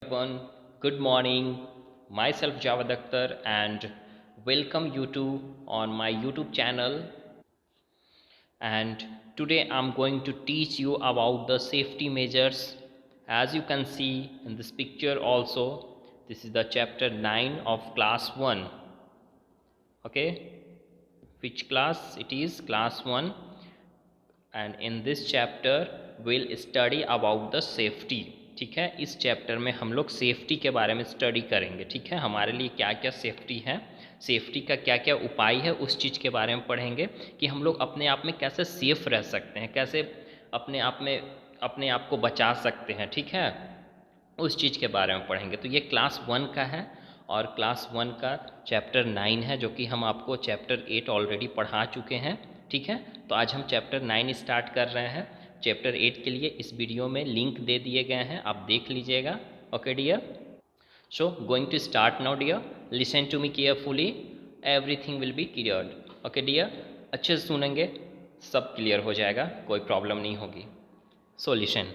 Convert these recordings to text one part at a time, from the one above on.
Everyone, good morning. Myself Javed Akhtar and welcome you to on my YouTube channel. And today I'm going to teach you about the safety measures. As you can see in this picture also, this is the chapter 9 of class 1. Okay, which class it is? Class 1. And in this chapter we'll study about the safety. ठीक है, इस chapter में हम लोग safety के बारे में study करेंगे. ठीक है, हमारे लिए क्या क्या सेफ्टी है, सेफ्टी का क्या क्या उपाय है, उस चीज़ के बारे में पढ़ेंगे कि हम लोग अपने आप में कैसे सेफ रह सकते हैं, कैसे अपने आप को बचा सकते हैं. ठीक है, उस चीज़ के बारे में पढ़ेंगे. तो ये क्लास 1 का है और क्लास 1 का चैप्टर 9 है, जो कि हम आपको चैप्टर 8 ऑलरेडी पढ़ा चुके हैं. ठीक है, तो आज हम चैप्टर 9 स्टार्ट कर रहे हैं. चैप्टर 8 के लिए इस वीडियो में लिंक दे दिए गए हैं, आप देख लीजिएगा. Okay dear, so going to start now dear. Listen to me carefully, everything will be cleared. Okay dear, अच्छे से सुनेंगे, सब क्लियर हो जाएगा, कोई प्रॉब्लम नहीं होगी. So listen,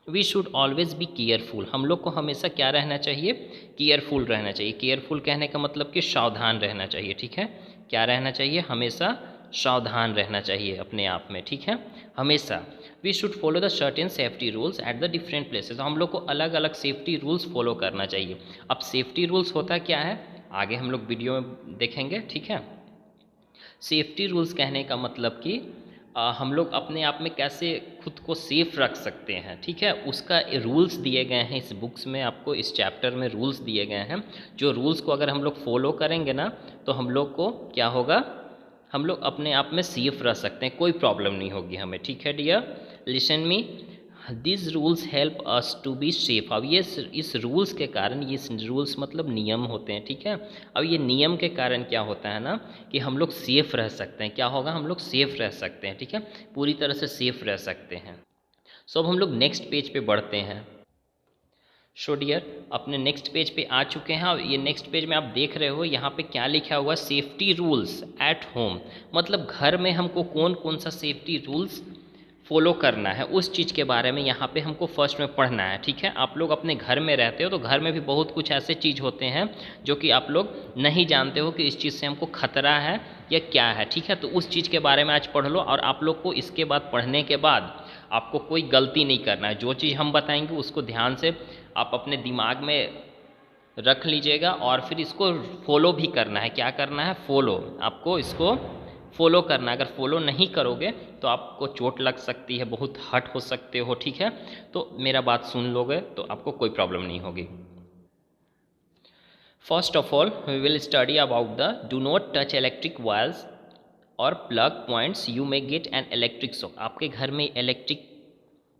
we should always be careful. हम लोग को हमेशा क्या रहना चाहिए? केयरफुल रहना चाहिए. केयरफुल कहने का मतलब कि सावधान रहना चाहिए. ठीक है, क्या रहना चाहिए? हमेशा सावधान रहना चाहिए अपने आप में. ठीक है, हमेशा. We should follow the certain safety rules at the different places. हम लोग को अलग अलग सेफ्टी रूल्स फॉलो करना चाहिए. अब सेफ्टी रूल्स होता क्या है, आगे हम लोग वीडियो में देखेंगे. ठीक है, सेफ्टी रूल्स कहने का मतलब कि हम लोग अपने आप में कैसे खुद को सेफ रख सकते हैं. ठीक है, उसका रूल्स दिए गए हैं इस बुक्स में, आपको इस चैप्टर में रूल्स दिए गए हैं. जो रूल्स को अगर हम लोग फॉलो करेंगे ना, तो हम लोग को क्या होगा, हम लोग अपने आप में सेफ रह सकते हैं, कोई प्रॉब्लम नहीं होगी हमें. ठीक है dear, listen me, this rules help us to be safe. अब ये इस रूल्स के कारण, ये रूल्स मतलब नियम होते हैं. ठीक है, अब ये नियम के कारण क्या होता है ना, कि हम लोग सेफ रह सकते हैं. क्या होगा? हम लोग सेफ रह सकते हैं. ठीक है, पूरी तरह से सेफ रह सकते हैं. सो अब हम लोग नेक्स्ट पेज पे बढ़ते हैं. सो डियर, अपने नेक्स्ट पेज पे आ चुके हैं. और ये नेक्स्ट पेज में आप देख रहे हो, यहाँ पे क्या लिखा हुआ? Safety rules at home. मतलब घर में हमको कौन कौन सा सेफ्टी रूल्स फॉलो करना है, उस चीज़ के बारे में यहाँ पे हमको फर्स्ट में पढ़ना है. ठीक है, आप लोग अपने घर में रहते हो तो घर में भी बहुत कुछ ऐसे चीज़ होते हैं जो कि आप लोग नहीं जानते हो कि इस चीज़ से हमको खतरा है या क्या है. ठीक है, तो उस चीज़ के बारे में आज पढ़ लो. और आप लोग को इसके बाद, पढ़ने के बाद आपको कोई गलती नहीं करना है. जो चीज़ हम बताएंगे उसको ध्यान से आप अपने दिमाग में रख लीजिएगा और फिर इसको फॉलो भी करना है. क्या करना है? फॉलो. आपको इसको फॉलो करना है. अगर फॉलो नहीं करोगे तो आपको चोट लग सकती है, बहुत हर्ट हो सकते हो. ठीक है, तो मेरा बात सुन लोगे तो आपको कोई प्रॉब्लम नहीं होगी. First of all we will study about the do not touch electric wires और plug points, you may get an electric shock. आपके घर में इलेक्ट्रिक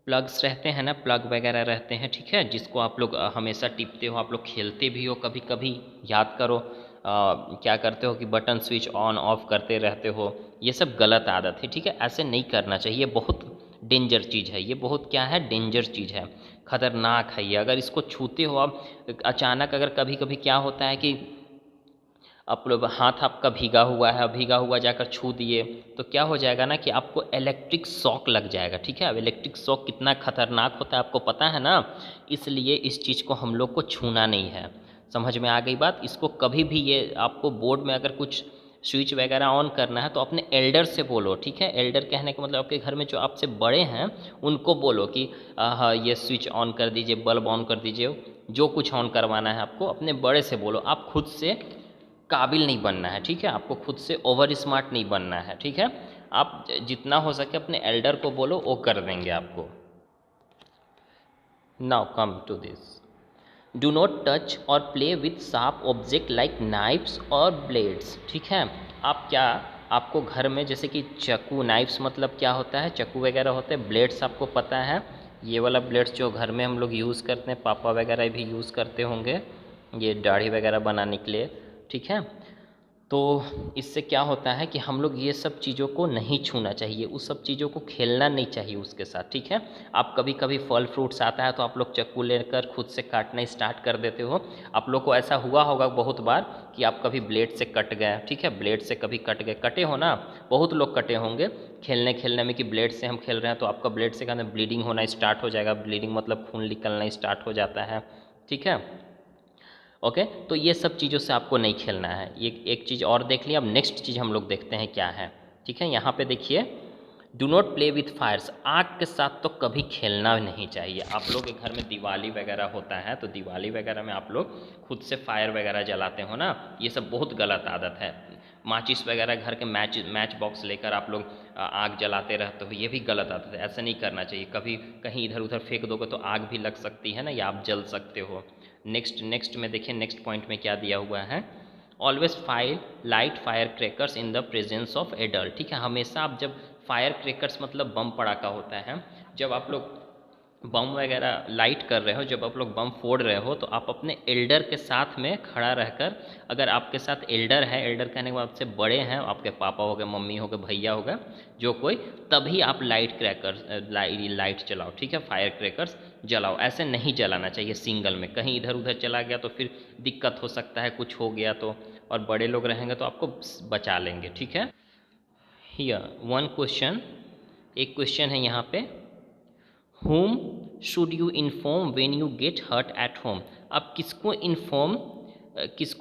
प्लग्स रहते हैं ना, प्लग वगैरह रहते हैं. ठीक है, जिसको आप लोग हमेशा टिपते हो, आप लोग खेलते भी हो. कभी कभी याद करो, क्या करते हो कि बटन स्विच ऑन ऑफ करते रहते हो. ये सब गलत आदत है. ठीक है, ऐसे नहीं करना चाहिए. बहुत डेंजर चीज़ है ये, बहुत क्या है, डेंजर चीज़ है, खतरनाक है ये. अगर इसको छूते हो आप अचानक, अगर कभी कभी क्या होता है कि आप लोग हाथ आपका भीगा हुआ जाकर छू दिए तो क्या हो जाएगा ना, कि आपको इलेक्ट्रिक शॉक लग जाएगा. ठीक है, अब इलेक्ट्रिक शॉक कितना खतरनाक होता है आपको पता है ना, इसलिए इस चीज़ को हम लोग को छूना नहीं है. समझ में आ गई बात? इसको कभी भी, ये आपको बोर्ड में अगर कुछ स्विच वगैरह ऑन करना है तो अपने एल्डर से बोलो. ठीक है, एल्डर कहने का मतलब आपके घर में जो आपसे बड़े हैं उनको बोलो कि हाँ ये स्विच ऑन कर दीजिए, बल्ब ऑन कर दीजिए, जो कुछ ऑन करवाना है आपको अपने बड़े से बोलो. आप खुद से काबिल नहीं बनना है. ठीक है, आपको खुद से ओवर स्मार्ट नहीं बनना है. ठीक है, आप जितना हो सके अपने एल्डर को बोलो, वो कर देंगे आपको. Now come to this, do not touch और play with sharp object like knifes और ब्लेड्स. ठीक है, आप क्या, आपको घर में जैसे कि चाकू, नाइफ्स मतलब क्या होता है, चाकू वगैरह होते हैं. ब्लेड्स आपको पता है, ये वाला ब्लेड्स जो घर में हम लोग यूज़ करते हैं, पापा वगैरह भी यूज़ करते होंगे, ये दाढ़ी वगैरह बनाने के लिए. ठीक है, तो इससे क्या होता है कि हम लोग ये सब चीज़ों को नहीं छूना चाहिए, उस सब चीज़ों को खेलना नहीं चाहिए उसके साथ, ठीक है। आप कभी कभी फल फ्रूट्स आता है तो आप लोग चाकू लेकर खुद से काटना स्टार्ट कर देते हो। आप लोग को ऐसा हुआ होगा बहुत बार कि आप कभी ब्लेड से कट गए, ठीक है, ब्लेड से कभी कट गए, कटे हो ना, बहुत लोग कटे होंगे खेलने खेलने में कि ब्लेड से हम खेल रहे हैं तो आपका ब्लेड से कहते ब्लीडिंग होना स्टार्ट हो जाएगा, ब्लीडिंग मतलब खून निकलना स्टार्ट हो जाता है, ठीक है। ओके, तो ये सब चीज़ों से आपको नहीं खेलना है। ये एक चीज़ और देख लिया। अब नेक्स्ट चीज़ हम लोग देखते हैं क्या है, ठीक है। यहाँ पे देखिए, do not play with fires, आग के साथ तो कभी खेलना नहीं चाहिए। आप लोग के घर में दिवाली वगैरह होता है तो दिवाली वगैरह में आप लोग खुद से फायर वगैरह जलाते हो ना, ये सब बहुत गलत आदत है। माचिस वगैरह घर के मैच बॉक्स लेकर आप लोग आग जलाते रहते हो, ये भी गलत आदत है, ऐसा नहीं करना चाहिए। कभी कहीं इधर उधर फेंक दोगे तो आग भी लग सकती है ना, या आप जल सकते हो। नेक्स्ट में देखिए, नेक्स्ट पॉइंट में क्या दिया हुआ है, always light fire crackers in the presence of adult, ठीक है। हमेशा आप जब फायर क्रैकर्स मतलब बम पड़ाका होता है, जब आप लोग बम वगैरह लाइट कर रहे हो, जब आप लोग बम फोड़ रहे हो तो आप अपने एल्डर के साथ में खड़ा रहकर, अगर आपके साथ एल्डर है, एल्डर कहने के बाद आपसे बड़े हैं, आपके पापा हो गए, मम्मी हो गए, भैया हो गए, जो कोई, तभी आप लाइट जलाओ, ठीक है, फायर क्रैकर्स जलाओ। ऐसे नहीं जलाना चाहिए सिंगल में, कहीं इधर उधर चला गया तो फिर दिक्कत हो सकता है, कुछ हो गया तो, और बड़े लोग रहेंगे तो आपको बचा लेंगे, ठीक है। हियर वन क्वेश्चन, एक क्वेश्चन है यहाँ पे, whom should you inform when you get hurt at home, आप किसको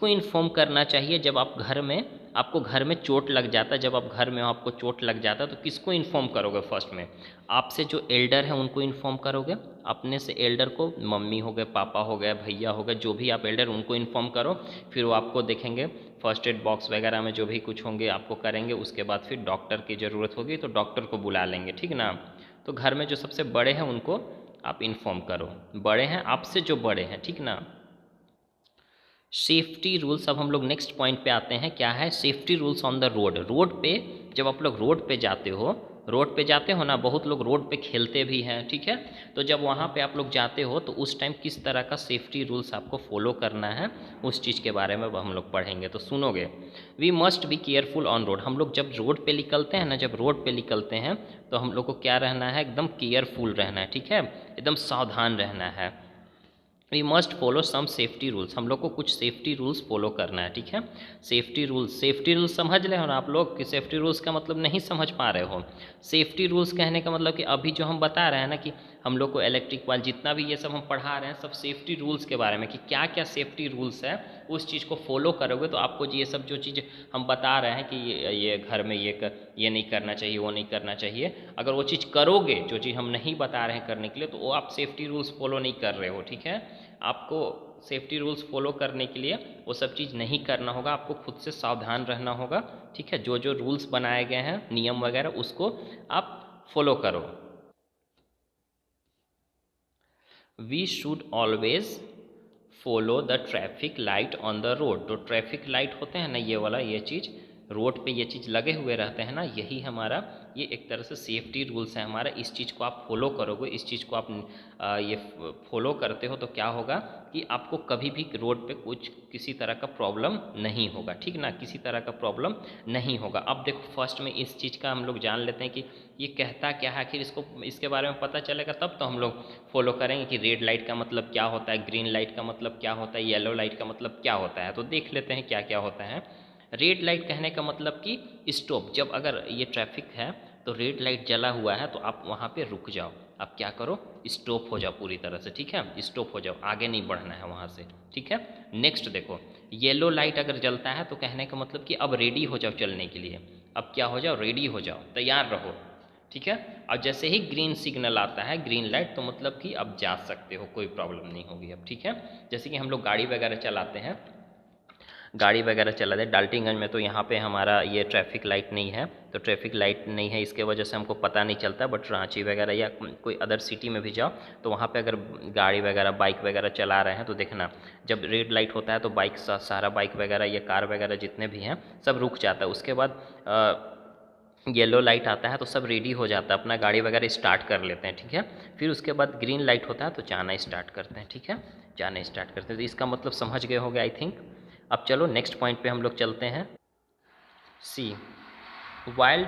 इन्फॉर्म करना चाहिए जब आप घर में, आपको घर में चोट लग जाता है, जब आप घर में हो आपको चोट लग जाता है तो किसको इन्फॉर्म करोगे? फर्स्ट में आपसे जो एल्डर है उनको इन्फॉर्म करोगे, अपने से एल्डर को, मम्मी हो गए, पापा हो गए, भैया हो गए, जो भी आप एल्डर उनको इन्फॉर्म करो। फिर वो आपको देखेंगे, फर्स्ट एड बॉक्स वगैरह में जो भी कुछ होंगे आपको करेंगे। उसके बाद फिर डॉक्टर की ज़रूरत होगी तो डॉक्टर को बुला लेंगे, ठीक ना। तो घर में जो सबसे बड़े हैं उनको आप इन्फॉर्म करो, बड़े हैं आपसे जो बड़े हैं, ठीक ना। सेफ्टी रूल्स, अब हम लोग नेक्स्ट पॉइंट पे आते हैं, क्या है safety rules on the road. Road पे जब आप लोग रोड पे जाते हो ना, बहुत लोग रोड पे खेलते भी हैं, ठीक है। तो जब वहाँ पे आप लोग जाते हो तो उस टाइम किस तरह का सेफ्टी रूल्स आपको फॉलो करना है, उस चीज़ के बारे में हम लोग पढ़ेंगे, तो सुनोगे। We must be careful on road, हम लोग जब रोड पे निकलते हैं ना, जब रोड पे निकलते हैं तो हम लोग को क्या रहना है, एकदम केयरफुल रहना है, ठीक है, एकदम सावधान रहना है। We must follow some safety rules, हम लोग को कुछ सेफ्टी रूल्स फॉलो करना है, ठीक है। सेफ्टी रूल्स समझ रहे हो ना आप लोग, कि सेफ्टी रूल्स का मतलब नहीं समझ पा रहे हो। सेफ्टी रूल्स कहने का मतलब कि अभी जो हम बता रहे हैं ना, कि हम लोग को इलेक्ट्रिक वाल जितना भी ये सब हम पढ़ा रहे हैं, सब सेफ्टी रूल्स के बारे में, कि क्या क्या सेफ्टी रूल्स है, उस चीज़ को फॉलो करोगे तो आपको ये सब जो चीज़ हम बता रहे हैं कि ये घर में ये नहीं करना चाहिए, वो नहीं करना चाहिए, अगर वो चीज़ करोगे, जो चीज़ हम नहीं बता रहे हैं करने के लिए, तो वो आप सेफ्टी रूल्स फॉलो नहीं कर रहे हो, ठीक है। आपको सेफ्टी रूल्स फॉलो करने के लिए वो सब चीज़ नहीं करना होगा, आपको खुद से सावधान रहना होगा, ठीक है। जो जो रूल्स बनाए गए हैं, नियम वगैरह, उसको आप फॉलो करो। We should always follow the traffic light on the road, तो ट्रैफिक लाइट होते हैं ना, ये वाला, ये चीज़ रोड पे ये चीज़ लगे हुए रहते हैं ना, यही हमारा ये एक तरह से सेफ्टी रूल्स है हमारा। इस चीज़ को आप फॉलो करोगे, इस चीज़ को आप ये फॉलो करते हो तो क्या होगा कि आपको कभी भी रोड पे कुछ किसी तरह का प्रॉब्लम नहीं होगा, ठीक ना, किसी तरह का प्रॉब्लम नहीं होगा। अब देखो फर्स्ट में इस चीज़ का हम लोग जान लेते हैं कि ये कहता क्या है, आखिर इसके बारे में पता चलेगा तब तो हम लोग फॉलो करेंगे कि रेड लाइट का मतलब क्या होता है, ग्रीन लाइट का मतलब क्या होता है, येलो लाइट का मतलब क्या होता है। तो देख लेते हैं क्या क्या होता है। रेड लाइट कहने का मतलब कि स्टॉप, जब अगर ये ट्रैफिक है तो रेड लाइट जला हुआ है तो आप वहाँ पे रुक जाओ, आप क्या करो, स्टॉप हो जाओ पूरी तरह से, ठीक है, स्टॉप हो जाओ, आगे नहीं बढ़ना है वहाँ से, ठीक है। नेक्स्ट देखो, येलो लाइट अगर जलता है तो कहने का मतलब कि अब रेडी हो जाओ चलने के लिए, अब क्या हो जाओ, रेडी हो जाओ, तैयार रहो, ठीक है। और जैसे ही ग्रीन सिग्नल आता है, ग्रीन लाइट, तो मतलब कि अब जा सकते हो, कोई प्रॉब्लम नहीं होगी अब, ठीक है। जैसे कि हम लोग गाड़ी वगैरह चलाते हैं, डाल्टनगंज में तो यहाँ पे हमारा ये ट्रैफिक लाइट नहीं है, तो ट्रैफिक लाइट नहीं है, इसके वजह से हमको पता नहीं चलता। बट रांची वगैरह या कोई अदर सिटी में भी जाओ तो वहाँ पे अगर गाड़ी वगैरह, बाइक वगैरह चला रहे हैं तो देखना, जब रेड लाइट होता है तो बाइक, सारा बाइक वगैरह या कार वगैरह जितने भी हैं सब रुक जाता है। उसके बाद येलो लाइट आता है तो सब रेडी हो जाता है, अपना गाड़ी वगैरह स्टार्ट कर लेते हैं, ठीक है। फिर उसके बाद ग्रीन लाइट होता है तो जाना स्टार्ट करते हैं, ठीक है, जाना स्टार्ट करते हैं। तो इसका मतलब समझ गए होंगे आई थिंक। अब चलो नेक्स्ट पॉइंट पे हम लोग चलते हैं। See while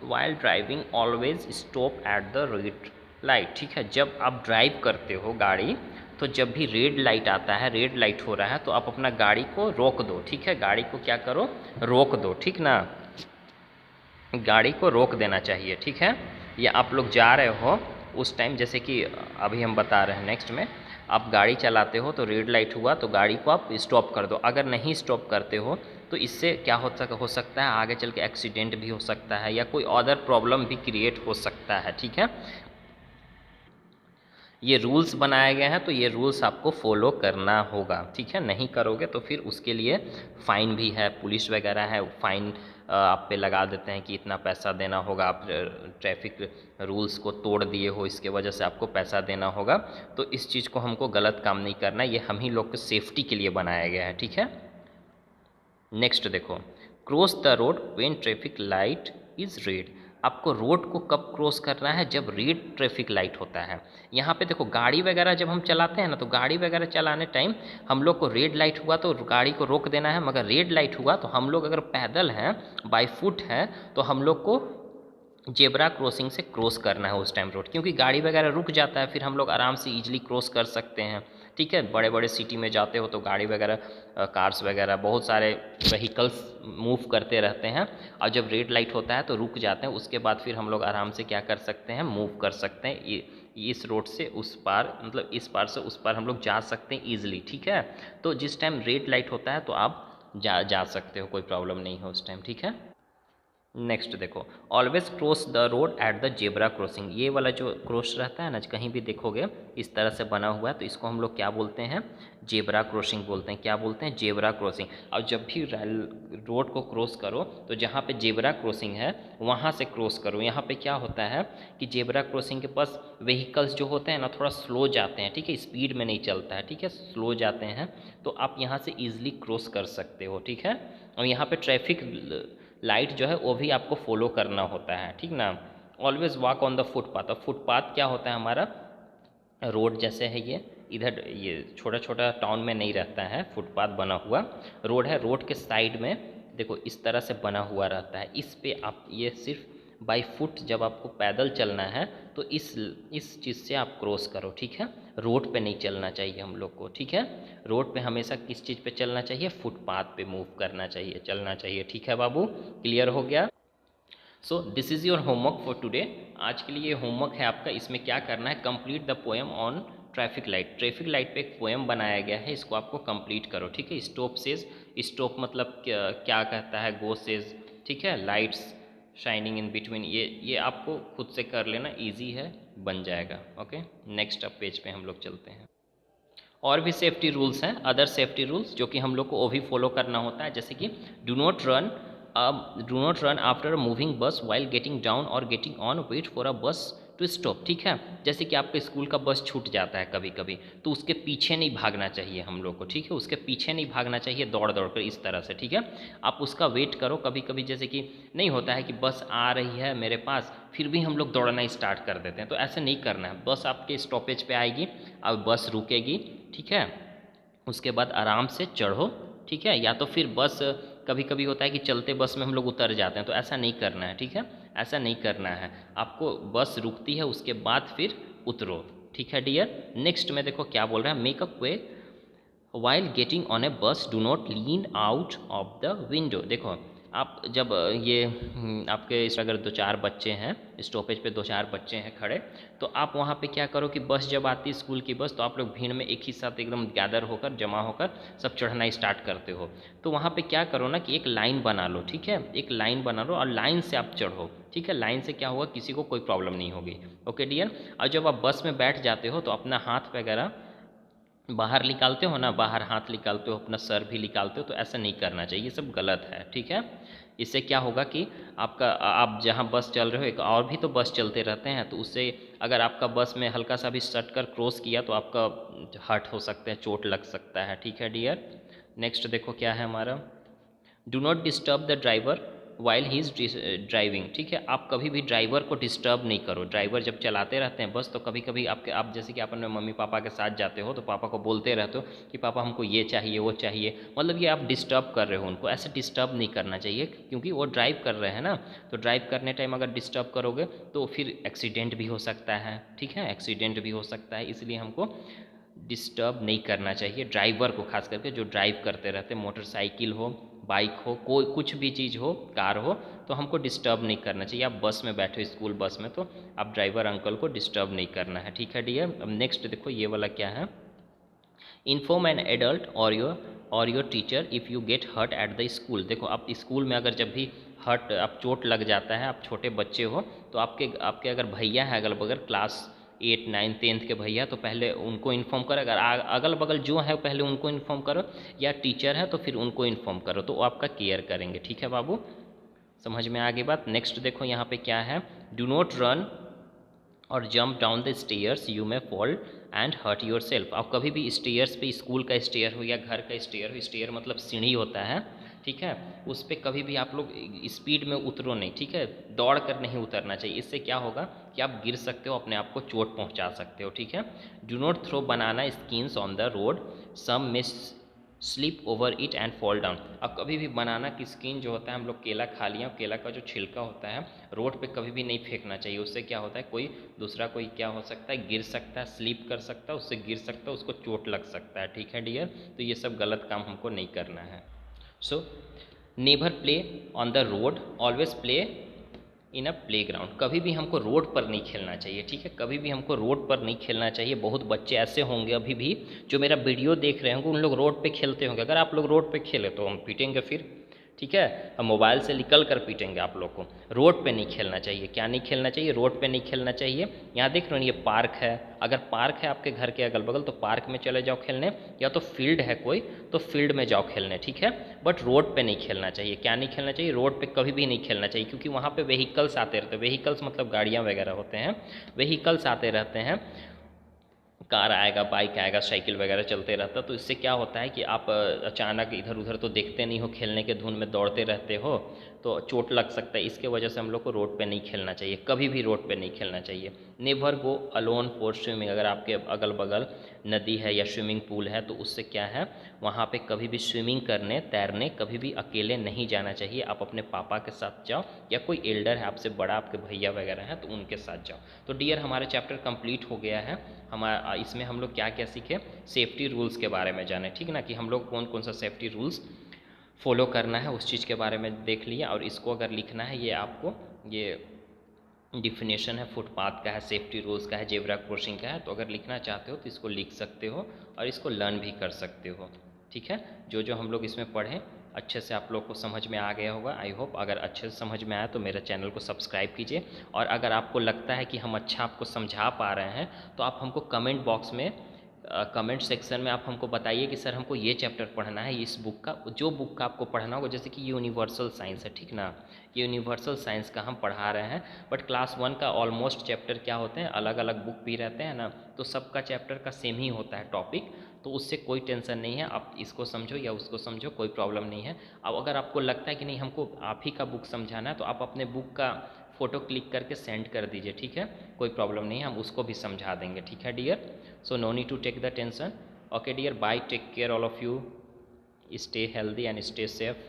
while driving always stop at the red light. ठीक है, जब आप ड्राइव करते हो गाड़ी तो जब भी रेड लाइट आता है, रेड लाइट हो रहा है, तो आप अपना गाड़ी को रोक दो। ठीक है, गाड़ी को क्या करो, रोक दो। ठीक ना, गाड़ी को रोक देना चाहिए। ठीक है, या आप लोग जा रहे हो उस टाइम, जैसे कि अभी हम बता रहे हैं नेक्स्ट में, आप गाड़ी चलाते हो तो रेड लाइट हुआ तो गाड़ी को आप स्टॉप कर दो। अगर नहीं स्टॉप करते हो तो इससे क्या हो सकता है, आगे चल के एक्सीडेंट भी हो सकता है या कोई अदर प्रॉब्लम भी क्रिएट हो सकता है। ठीक है, ये रूल्स बनाए गए हैं तो ये रूल्स आपको फॉलो करना होगा। ठीक है, नहीं करोगे तो फिर उसके लिए फ़ाइन भी है, पुलिस वगैरह है, फ़ाइन आप पे लगा देते हैं कि इतना पैसा देना होगा, आप ट्रैफिक रूल्स को तोड़ दिए हो इसके वजह से आपको पैसा देना होगा। तो इस चीज़ को हमको गलत काम नहीं करना है, ये हम ही लोग के सेफ्टी के लिए बनाया गया है। ठीक है, नेक्स्ट देखो, cross the road when traffic light is red. आपको रोड को कब क्रॉस करना है, जब रेड ट्रैफिक लाइट होता है। यहाँ पे देखो, गाड़ी वगैरह जब हम चलाते हैं ना, तो गाड़ी वगैरह चलाने टाइम हम लोग को रेड लाइट हुआ तो गाड़ी को रोक देना है, मगर रेड लाइट हुआ तो हम लोग अगर पैदल हैं, बाय फुट हैं, तो हम लोग को जेब्रा क्रॉसिंग से क्रॉस करना है उस टाइम रोड, क्योंकि गाड़ी वगैरह रुक जाता है, फिर हम लोग आराम से ईजिली क्रॉस कर सकते हैं। ठीक है, बड़े बड़े सिटी में जाते हो तो गाड़ी वगैरह, कार्स वगैरह, बहुत सारे व्हीकल्स मूव करते रहते हैं, और जब रेड लाइट होता है तो रुक जाते हैं, उसके बाद फिर हम लोग आराम से क्या कर सकते हैं, मूव कर सकते हैं, इस रोड से उस पार, मतलब इस पार से उस पार हम लोग जा सकते हैं ईजिली। ठीक है, तो जिस टाइम रेड लाइट होता है तो आप जा सकते हो, कोई प्रॉब्लम नहीं है उस टाइम। ठीक है, नेक्स्ट देखो, always cross the road at the zebra crossing. ये वाला जो क्रॉस रहता है ना, कहीं भी देखोगे इस तरह से बना हुआ है, तो इसको हम लोग क्या बोलते हैं, जेब्रा क्रॉसिंग बोलते हैं। क्या बोलते हैं, जेब्रा क्रॉसिंग। और जब भी रोड को क्रॉस करो तो जहाँ पे जेब्रा क्रॉसिंग है वहाँ से क्रॉस करो। यहाँ पे क्या होता है कि जेब्रा क्रॉसिंग के पास व्हीकल्स जो होते हैं ना, थोड़ा स्लो जाते हैं। ठीक है, स्पीड में नहीं चलता है। ठीक है, स्लो जाते हैं, तो आप यहाँ से ईजिली क्रॉस कर सकते हो। ठीक है, और यहाँ पे ट्रैफिक लाइट जो है वो भी आपको फॉलो करना होता है। ठीक ना, always walk on the footpath. और फुटपाथ क्या होता है, हमारा रोड जैसे है, ये इधर ये छोटा छोटा टाउन में नहीं रहता है, फुटपाथ बना हुआ रोड है, रोड के साइड में देखो इस तरह से बना हुआ रहता है। इस पे आप ये सिर्फ बाई फुट जब आपको पैदल चलना है तो इस चीज़ से आप क्रॉस करो। ठीक है, रोड पे नहीं चलना चाहिए हम लोग को। ठीक है, रोड पे हमेशा किस चीज़ पे चलना चाहिए, फुटपाथ पे मूव करना चाहिए, चलना चाहिए। ठीक है बाबू, क्लियर हो गया। So this is your homework for today. आज के लिए ये होमवर्क है आपका। इसमें क्या करना है, complete the poem on traffic light. Traffic light पे एक पोएम बनाया गया है, इसको आपको कंप्लीट करो। ठीक है, स्टॉप सेज, स्टॉप मतलब क्या कहता है, गो सेज। ठीक है, लाइट्स शाइनिंग इन बिटवीन, ये आपको खुद से कर लेना, इजी है, बन जाएगा। ओके, नेक्स्ट अब पेज पे हम लोग चलते हैं। और भी सेफ्टी रूल्स हैं, अदर सेफ्टी रूल्स जो कि हम लोग को वो भी फॉलो करना होता है, जैसे कि do not run after a moving bus while getting down और getting on, wait for a bus to stop. ठीक है, जैसे कि आपके स्कूल का बस छूट जाता है कभी कभी, तो उसके पीछे नहीं भागना चाहिए हम लोग को। ठीक है, उसके पीछे नहीं भागना चाहिए दौड़ दौड़ कर इस तरह से। ठीक है, आप उसका वेट करो। कभी कभी जैसे कि नहीं होता है कि बस आ रही है मेरे पास, फिर भी हम लोग दौड़ना स्टार्ट कर देते हैं, तो ऐसे नहीं करना है। बस आपके स्टॉपेज पे आएगी, अब बस रुकेगी। ठीक है, उसके बाद आराम से चढ़ो। ठीक है, या तो फिर बस कभी कभी होता है कि चलते बस में हम लोग उतर जाते हैं, तो ऐसा नहीं करना है। ठीक है, ऐसा नहीं करना है, आपको बस रुकती है उसके बाद फिर उतरो। ठीक है डियर, नेक्स्ट में देखो क्या बोल रहा है, make a way while getting on a bus do not lean out of the window. देखो आप जब ये आपके इस अगर 2-4 बच्चे हैं, स्टॉपेज पे 2-4 बच्चे हैं खड़े, तो आप वहाँ पे क्या करो कि बस जब आती है स्कूल की बस, तो आप लोग भीड़ में एक ही साथ एकदम गैदर होकर, जमा होकर सब चढ़ना स्टार्ट करते हो। तो वहाँ पे क्या करो ना कि एक लाइन बना लो। ठीक है, एक लाइन बना लो और लाइन से आप चढ़ो। ठीक है, लाइन से क्या होगा, किसी को कोई प्रॉब्लम नहीं होगी। ओके डियर, और जब आप बस में बैठ जाते हो तो अपना हाथ वगैरह बाहर निकालते हो ना, बाहर हाथ निकालते हो, अपना सर भी निकालते हो, तो ऐसा नहीं करना चाहिए, ये सब गलत है। ठीक है, इससे क्या होगा कि आप जहाँ बस चल रहे हो एक और भी तो बस चलते रहते हैं, तो उससे अगर आपका बस में हल्का सा भी सट कर क्रॉस किया तो आपका हर्ट हो सकता है, चोट लग सकता है। ठीक है डियर, नेक्स्ट देखो क्या है हमारा, do not disturb the driver while he is driving. ठीक है, आप कभी भी ड्राइवर को डिस्टर्ब नहीं करो। ड्राइवर जब चलाते रहते हैं बस, तो कभी कभी आप जैसे कि आप अपने मम्मी पापा के साथ जाते हो तो पापा को बोलते रहते हो कि पापा हमको ये चाहिए वो चाहिए, मतलब ये आप डिस्टर्ब कर रहे हो उनको। ऐसे डिस्टर्ब नहीं करना चाहिए, क्योंकि वो ड्राइव कर रहे हैं ना, तो ड्राइव करने टाइम अगर डिस्टर्ब करोगे तो फिर एक्सीडेंट भी हो सकता है। ठीक है, एक्सीडेंट भी हो सकता है, इसलिए हमको डिस्टर्ब नहीं करना चाहिए ड्राइवर को, खास करके जो ड्राइव करते रहते हैं, मोटरसाइकिल हो, बाइक हो, कोई कुछ भी चीज़ हो, कार हो, तो हमको डिस्टर्ब नहीं करना चाहिए। आप बस में बैठे हो, स्कूल बस में, तो आप ड्राइवर अंकल को डिस्टर्ब नहीं करना है। ठीक है डियर। अब नेक्स्ट देखो ये वाला क्या है, inform an adult or your teacher if you get hurt at the school. देखो आप स्कूल में अगर जब भी हर्ट, आप चोट लग जाता है, आप छोटे बच्चे हो, तो आपके अगर भैया है अगल बगल क्लास 8, 9, 10 के भैया, तो पहले उनको इन्फॉर्म करो। अगर अगल बगल जो है पहले उनको इन्फॉर्म करो, या टीचर है तो फिर उनको इन्फॉर्म करो, तो वो आपका केयर करेंगे। ठीक है बाबू, समझ में आगे बात। नेक्स्ट देखो यहाँ पे क्या है, do not run or jump down the stairs, you may fall and hurt yourself. आप कभी भी स्टेयर्स पे, स्कूल का स्टेयर हो या घर का स्टेयर हो, स्टेयर मतलब सीढ़ी होता है, ठीक है, उस पर कभी भी आप लोग स्पीड में उतरो नहीं। ठीक है, दौड़ कर नहीं उतरना चाहिए, इससे क्या होगा कि आप गिर सकते हो, अपने आप को चोट पहुंचा सकते हो। ठीक है, do not throw banana skins on the road, some miss slip over it and fall down. अब कभी भी बनाना की स्किन जो होता है, हम लोग केला खा लिया, केला का जो छिलका होता है रोड पे कभी भी नहीं फेंकना चाहिए। उससे क्या होता है, कोई दूसरा कोई क्या हो सकता है, गिर सकता है, स्लिप कर सकता है, उससे गिर सकता है, उसको चोट लग सकता है। ठीक है डियर, तो ये सब गलत काम हमको नहीं करना है। So never play on the road, always play in a playground. कभी भी हमको रोड पर नहीं खेलना चाहिए। ठीक है, कभी भी हमको रोड पर नहीं खेलना चाहिए। बहुत बच्चे ऐसे होंगे अभी भी जो मेरा वीडियो देख रहे होंगे, उन लोग रोड पे खेलते होंगे। अगर आप लोग रोड पे खेले तो हम पीटेंगे फिर। ठीक है, हम मोबाइल से निकल कर पीटेंगे आप लोग को। रोड पे नहीं खेलना चाहिए। क्या नहीं खेलना चाहिए, रोड पे नहीं खेलना चाहिए। यहाँ देख रहे हो ये पार्क है, अगर पार्क है आपके घर के अगल बगल तो पार्क में चले जाओ खेलने, या तो फील्ड है कोई तो फील्ड में जाओ खेलने। ठीक है, बट रोड पे नहीं खेलना चाहिए। क्या नहीं खेलना चाहिए, रोड पे कभी भी नहीं खेलना चाहिए, क्योंकि वहाँ पे व्हीकल्स आते रहते हैं। व्हीकल्स मतलब गाड़ियाँ वगैरह होते हैं, व्हीकल्स आते रहते हैं, कार आएगा, बाइक आएगा, साइकिल वगैरह चलते रहता, तो इससे क्या होता है कि आप अचानक इधर उधर तो देखते नहीं हो, खेलने के धुन में दौड़ते रहते हो, तो चोट लग सकता है। इसके वजह से हम लोग को रोड पे नहीं खेलना चाहिए, कभी भी रोड पे नहीं खेलना चाहिए। Never go alone for swimming. अगर आपके अगल बगल नदी है या स्विमिंग पूल है तो उससे क्या है, वहाँ पे कभी भी स्विमिंग करने, तैरने कभी भी अकेले नहीं जाना चाहिए। आप अपने पापा के साथ जाओ, या कोई एल्डर है आपसे बड़ा, आपके भैया वगैरह हैं तो उनके साथ जाओ। तो डियर हमारा चैप्टर कंप्लीट हो गया है। हमारा इसमें हम लोग क्या क्या सीखे, सेफ्टी रूल्स के बारे में जाने। ठीक ना, कि हम लोग कौन कौन सा सेफ्टी रूल्स फॉलो करना है उस चीज़ के बारे में देख लिया। और इसको अगर लिखना है, ये आपको ये डिफिनेशन है, फुटपाथ का है, सेफ्टी रूल्स का है, जेब्रा क्रॉसिंग का है, तो अगर लिखना चाहते हो तो इसको लिख सकते हो और इसको लर्न भी कर सकते हो। ठीक है, जो जो हम लोग इसमें पढ़ें अच्छे से आप लोग को समझ में आ गया होगा, आई होप। अगर अच्छे से समझ में आया तो मेरे चैनल को सब्सक्राइब कीजिए, और अगर आपको लगता है कि हम अच्छा आपको समझा पा रहे हैं तो आप हमको कमेंट बॉक्स में, कमेंट सेक्शन में आप हमको बताइए कि सर हमको ये चैप्टर पढ़ना है, इस बुक का, जो बुक का आपको पढ़ना होगा। जैसे कि यूनिवर्सल साइंस है, ठीक ना, ये यूनिवर्सल साइंस का हम पढ़ा रहे हैं, बट क्लास 1 का ऑलमोस्ट चैप्टर क्या होते हैं, अलग अलग बुक भी रहते हैं ना, तो सबका चैप्टर का सेम ही होता है टॉपिक, तो उससे कोई टेंशन नहीं है। आप इसको समझो या उसको समझो, कोई प्रॉब्लम नहीं है। अब अगर आपको लगता है कि नहीं हमको आप ही का बुक समझाना है, तो आप अपने बुक का फ़ोटो क्लिक करके सेंड कर दीजिए। ठीक है, कोई प्रॉब्लम नहीं है, हम उसको भी समझा देंगे। ठीक है dear, so no need to take the tension. Okay dear, bye, take care all of you, stay healthy and stay safe.